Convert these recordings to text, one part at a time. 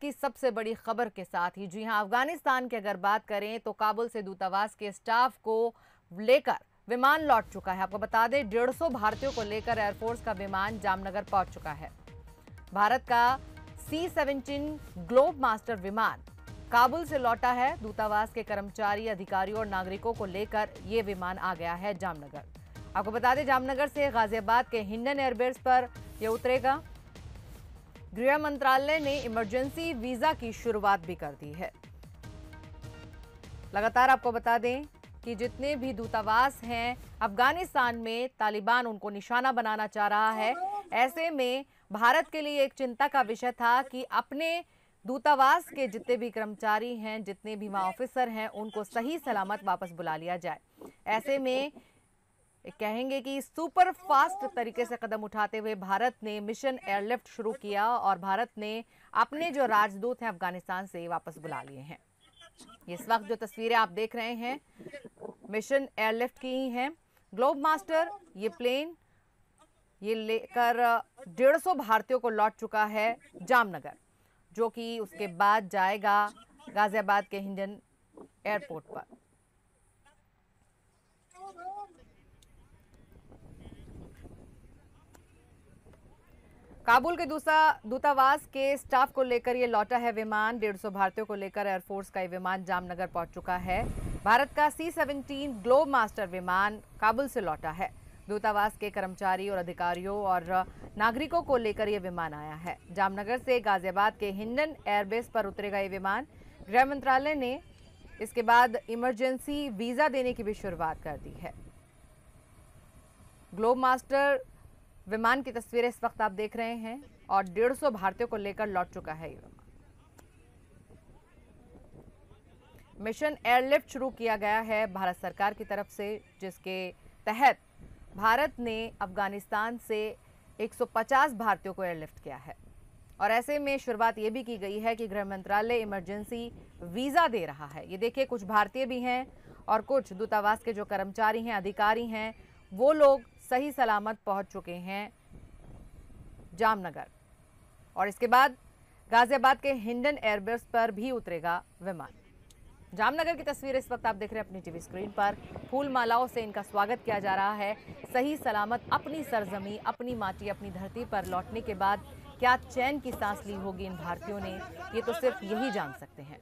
की सबसे बड़ी खबर के साथ ही, जी हां, अफगानिस्तान की अगर बात करें तो काबुल से दूतावास के स्टाफ को लेकर विमान लौट चुका है। आपको बता दें 150 भारतीयों को लेकर एयरफोर्स का विमान जामनगर पहुंच चुका है। भारत का C-17 ग्लोब मास्टर विमान काबुल से लौटा है। दूतावास के कर्मचारी, अधिकारियों और नागरिकों को लेकर यह विमान आ गया है जामनगर। आपको बता दें जामनगर से गाजियाबाद के हिंडन एयरबेस पर यह उतरेगा। गृह मंत्रालय ने इमरजेंसी वीजा की शुरुआत भी कर दी है। लगातार आपको बता दें कि जितने भी दूतावास हैं अफगानिस्तान में, तालिबान उनको निशाना बनाना चाह रहा है। ऐसे में भारत के लिए एक चिंता का विषय था कि अपने दूतावास के जितने भी कर्मचारी हैं, जितने भी वहां ऑफिसर हैं, उनको सही सलामत वापस बुला लिया जाए। ऐसे में कहेंगे कि सुपर फास्ट तरीके से कदम उठाते हुए भारत ने मिशन एयरलिफ्ट शुरू किया और भारत ने अपने जो राजदूत हैं अफगानिस्तान से वापस बुला लिए हैं। इस वक्त जो तस्वीरें आप देख रहे हैं मिशन एयरलिफ्ट की ही हैं। ग्लोब मास्टर ये प्लेन ये लेकर 150 भारतीयों को लौट चुका है जामनगर, जो कि उसके बाद जाएगा गाजियाबाद के हिंडन एयरपोर्ट पर। काबुल के दूतावास के स्टाफ को लेकर ये लौटा है विमान। 150 भारतीयों को लेकर एयरफोर्स का ये विमान जामनगर पहुंच चुका है। भारत का C-17 ग्लोब मास्टर विमान काबुल से लौटा है। दूतावास के कर्मचारी और अधिकारियों और नागरिकों को लेकर ये विमान आया है। जामनगर से गाजियाबाद के हिंडन एयरबेस पर उतरेगा ये विमान। गृह मंत्रालय ने इसके बाद इमरजेंसी वीजा देने की भी शुरुआत कर दी है। ग्लोब मास्टर विमान की तस्वीरें इस वक्त आप देख रहे हैं और 150 भारतीयों को लेकर लौट चुका है ये विमान। मिशन एयरलिफ्ट शुरू किया गया है भारत सरकार की तरफ से, जिसके तहत भारत ने अफगानिस्तान से 150 भारतीयों को एयरलिफ्ट किया है। और ऐसे में शुरुआत ये भी की गई है कि गृह मंत्रालय इमरजेंसी वीजा दे रहा है। ये देखिए, कुछ भारतीय भी हैं और कुछ दूतावास के जो कर्मचारी हैं, अधिकारी हैं, वो लोग सही सलामत पहुंच चुके हैं जामनगर। और इसके बाद गाजियाबाद के हिंडन एयरबेस पर भी उतरेगा विमान। जामनगर की तस्वीर इस वक्त आप देख रहे हैं अपनी टीवी स्क्रीन पर। फूल मालाओं से इनका स्वागत किया जा रहा है। सही सलामत अपनी सरजमी, अपनी माटी, अपनी धरती पर लौटने के बाद क्या चैन की सांस ली होगी इन भारतीयों ने, ये तो सिर्फ यही जान सकते हैं।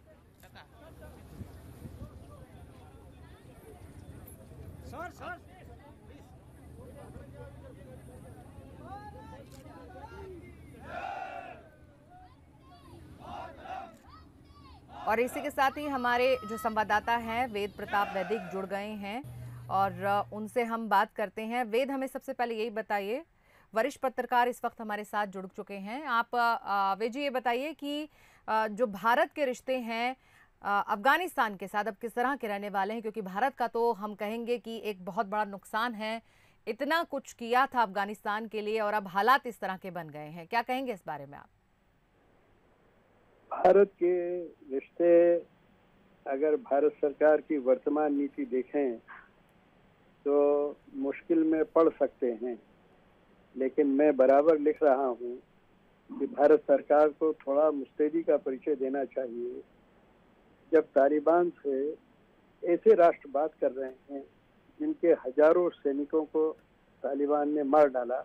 और इसी के साथ ही हमारे जो संवाददाता हैं वेद प्रताप वैदिक जुड़ गए हैं और उनसे हम बात करते हैं। वेद, हमें सबसे पहले यही बताइए, वरिष्ठ पत्रकार इस वक्त हमारे साथ जुड़ चुके हैं। आप वेद जी ये बताइए कि जो भारत के रिश्ते हैं अफगानिस्तान के साथ अब किस तरह के रहने वाले हैं, क्योंकि भारत का तो हम कहेंगे कि एक बहुत बड़ा नुकसान है। इतना कुछ किया था अफगानिस्तान के लिए और अब हालात इस तरह के बन गए हैं, क्या कहेंगे इस बारे में आप? भारत के रिश्ते अगर भारत सरकार की वर्तमान नीति देखें तो मुश्किल में पड़ सकते हैं, लेकिन मैं बराबर लिख रहा हूं कि भारत सरकार को थोड़ा मुस्तैदी का परिचय देना चाहिए। जब तालिबान से ऐसे राष्ट्र बात कर रहे हैं जिनके हजारों सैनिकों को तालिबान ने मार डाला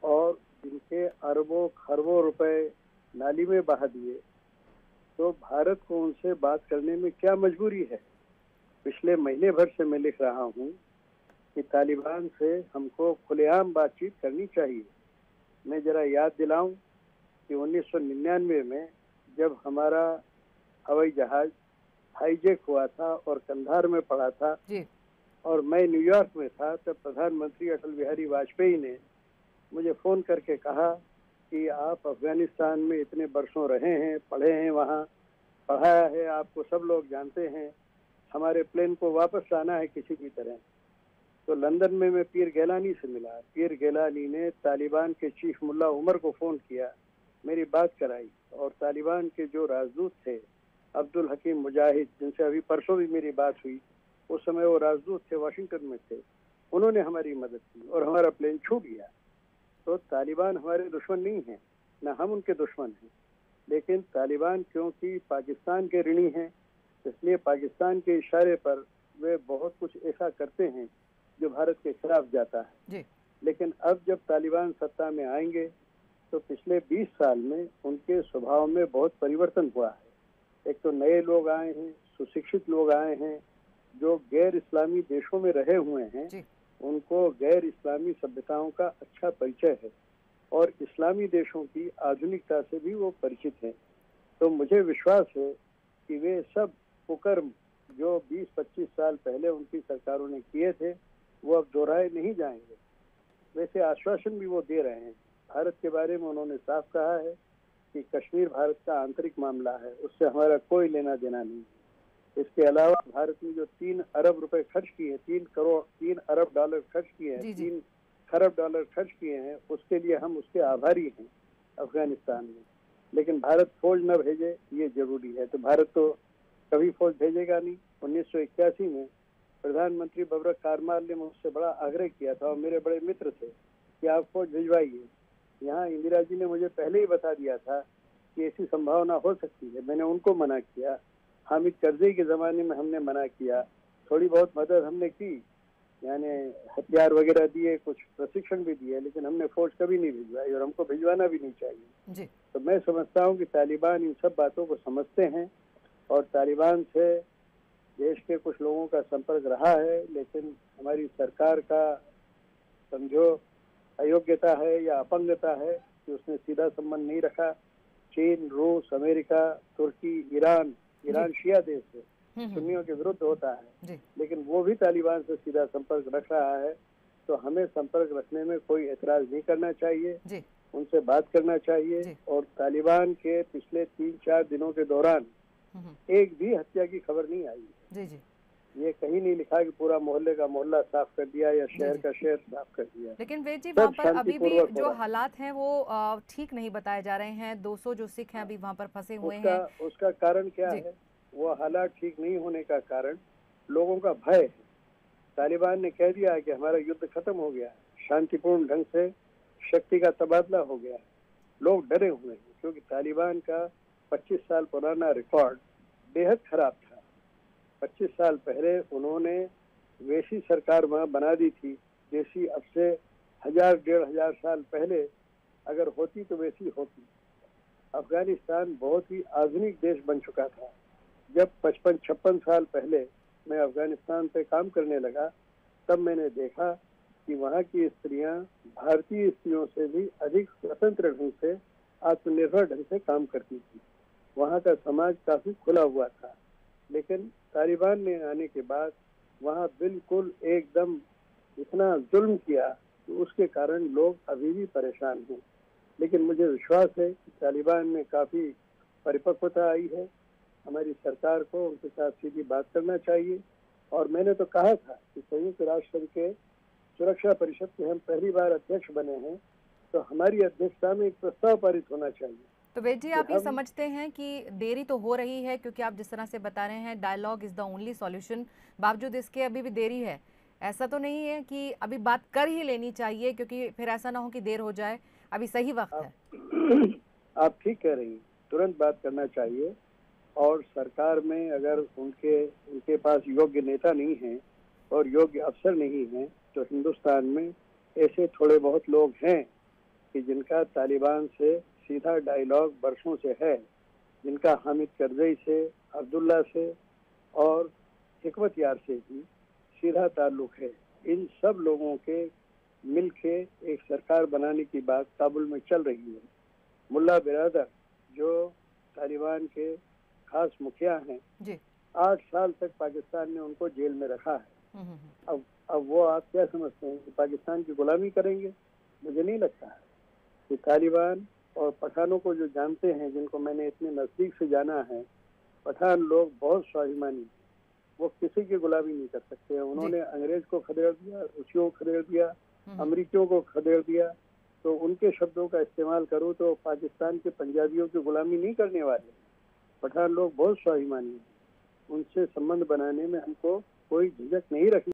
और जिनके अरबों खरबों रुपए नाली में बहा दिए, तो भारत को उनसे बात करने में क्या मजबूरी है। पिछले महीने भर से मैं लिख रहा हूं कि तालिबान से हमको खुलेआम बातचीत करनी चाहिए। मैं जरा याद दिलाऊं कि 1999 में जब हमारा हवाई जहाज हाईजैक हुआ था और कंधार में पड़ा था जी। और मैं न्यूयॉर्क में था, तब प्रधानमंत्री अटल बिहारी वाजपेयी ने मुझे फोन करके कहा कि आप अफगानिस्तान में इतने बरसों रहे हैं, पढ़े हैं, वहाँ पढ़ाया है, आपको सब लोग जानते हैं, हमारे प्लेन को वापस लाना है किसी भी तरह। तो लंदन में मैं पीर गैलानी से मिला। पीर गैलानी ने तालिबान के चीफ मुल्ला उमर को फ़ोन किया, मेरी बात कराई, और तालिबान के जो राजदूत थे अब्दुल हकीम मुजाहिद, जिनसे अभी परसों भी मेरी बात हुई, उस समय वो राजदूत थे, वाशिंगटन में थे, उन्होंने हमारी मदद की और हमारा प्लेन छूट गया। तो तालिबान हमारे दुश्मन नहीं हैं, न हम उनके दुश्मन हैं, लेकिन तालिबान क्योंकि पाकिस्तान के ऋणी हैं, इसलिए पाकिस्तान के इशारे पर वे बहुत कुछ ऐसा करते हैं जो भारत के खिलाफ जाता है जी। लेकिन अब जब तालिबान सत्ता में आएंगे तो पिछले 20 साल में उनके स्वभाव में बहुत परिवर्तन हुआ है। एक तो नए लोग आए हैं, सुशिक्षित लोग आए हैं, जो गैर इस्लामी देशों में रहे हुए हैं जी। उनको गैर इस्लामी सभ्यताओं का अच्छा परिचय है और इस्लामी देशों की आधुनिकता से भी वो परिचित हैं। तो मुझे विश्वास है कि वे सब कुकर्म जो 20-25 साल पहले उनकी सरकारों ने किए थे वो अब दोहराए नहीं जाएंगे। वैसे आश्वासन भी वो दे रहे हैं। भारत के बारे में उन्होंने साफ कहा है कि कश्मीर भारत का आंतरिक मामला है, उससे हमारा कोई लेना देना नहीं है। इसके अलावा भारत ने जो 3 अरब रुपए खर्च किए, 3 अरब डॉलर खर्च किए हैं, 3 खरब डॉलर खर्च किए हैं, उसके लिए हम उसके आभारी हैं अफगानिस्तान में। लेकिन भारत फौज न भेजे ये जरूरी है। तो भारत तो कभी फौज भेजेगा नहीं। 1981 में प्रधानमंत्री बबरक कारमाल ने मुझसे बड़ा आग्रह किया था और मेरे बड़े मित्र थे कि आप फौज भिजवाइए। यहाँ इंदिरा जी ने मुझे पहले ही बता दिया था कि ऐसी संभावना हो सकती है। मैंने उनको मना किया। हामिद करज़ई के ज़माने में हमने मना किया, थोड़ी बहुत मदद हमने की, यानी हथियार वगैरह दिए, कुछ प्रशिक्षण भी दिए, लेकिन हमने फौज कभी नहीं भिजवाई और हमको भिजवाना भी नहीं चाहिए जी। तो मैं समझता हूँ कि तालिबान इन सब बातों को समझते हैं और तालिबान से देश के कुछ लोगों का संपर्क रहा है, लेकिन हमारी सरकार का समझो अयोग्यता है या अपंगता है कि उसने सीधा संबंध नहीं रखा। चीन, रूस, अमेरिका, तुर्की, ईरान शिया देश है, सुन्नियों के विरुद्ध होता है, लेकिन वो भी तालिबान से सीधा संपर्क रख रहा है। तो हमें संपर्क रखने में कोई एतराज नहीं करना चाहिए, उनसे बात करना चाहिए। और तालिबान के पिछले 3-4 दिनों के दौरान एक भी हत्या की खबर नहीं आई है। ये कहीं नहीं लिखा कि पूरा मोहल्ले का मोहल्ला साफ कर दिया या शहर का शहर साफ कर दिया। लेकिन वेद जी, वहाँ पर अभी भी जो हालात हैं वो ठीक नहीं बताए जा रहे हैं। 200 जो सिख हैं अभी वहाँ पर फंसे हुए हैं। उसका कारण क्या है? वो हालात ठीक नहीं होने का कारण लोगों का भय है। तालिबान ने कह दिया है कि हमारा युद्ध खत्म हो गया है, शांतिपूर्ण ढंग से शक्ति का तबादला हो गया है। लोग डरे हुए हैं क्योंकि तालिबान का 25 साल पुराना रिकॉर्ड बेहद खराब था। 25 साल पहले उन्होंने वैसी सरकार वहाँ बना दी थी जैसी अब से 1000-1500 साल पहले अगर होती तो वैसी होती। अफगानिस्तान बहुत ही आधुनिक देश बन चुका था। जब 55-56 साल पहले मैं अफगानिस्तान पे काम करने लगा तब मैंने देखा कि वहाँ की स्त्रियाँ भारतीय स्त्रियों से भी अधिक स्वतंत्र ढंग से, आत्मनिर्भर ढंग से काम करती थी। वहाँ का समाज काफी खुला हुआ था। लेकिन तालिबान ने आने के बाद वहाँ बिल्कुल एकदम इतना जुल्म किया कि उसके कारण लोग अभी भी परेशान हैं। लेकिन मुझे विश्वास है कि तालिबान में काफी परिपक्वता आई है। हमारी सरकार को उनके साथ सीधी बात करना चाहिए। और मैंने तो कहा था कि संयुक्त राष्ट्र के सुरक्षा परिषद के हम पहली बार अध्यक्ष बने हैं तो हमारी अध्यक्षता में एक प्रस्ताव पारित होना चाहिए। तो वेद जी, आप ये समझते हैं कि देरी तो हो रही है, क्योंकि आप जिस तरह से बता रहे हैं dialogue is the only solution, बावजूद इसके अभी भी देरी है। ऐसा तो नहीं है कि अभी बात कर ही लेनी चाहिए, क्योंकि फिर ऐसा ना हो कि देर हो जाए, अभी सही वक्त है। आप ठीक कह रही हैं, तुरंत बात करना चाहिए। और सरकार में अगर उनके पास योग्य नेता नहीं है और योग्य अफसर नहीं है तो हिंदुस्तान में ऐसे थोड़े बहुत लोग हैं कि जिनका तालिबान से सीधा डायलॉग बरसों से है, जिनका हामिद करज़ई से, अब्दुल्ला से और हिकमत यार से भी सीधा ताल्लुक है। इन सब लोगों के मिल के एक सरकार बनाने की बात काबुल में चल रही है। मुल्ला बिरादर जो तालिबान के खास मुखिया हैं, 8 साल तक पाकिस्तान ने उनको जेल में रखा है। अब वो आप क्या समझते हैं कि पाकिस्तान की गुलामी करेंगे? मुझे नहीं लगता है कि तालिबान और पठानों को जो जानते हैं, जिनको मैंने इतने नज़दीक से जाना है, पठान लोग बहुत स्वाभिमानी, वो किसी की गुलामी नहीं कर सकते। उन्होंने अंग्रेज को खदेड़ दिया, रूसियों को खदेड़ दिया, अमरीकियों को खदेड़ दिया। तो उनके शब्दों का इस्तेमाल करूँ तो पाकिस्तान के पंजाबियों की गुलामी नहीं करने वाले। पठान लोग बहुत स्वाभिमानी हैं, उनसे संबंध बनाने में हमको कोई झिझक नहीं रखनी।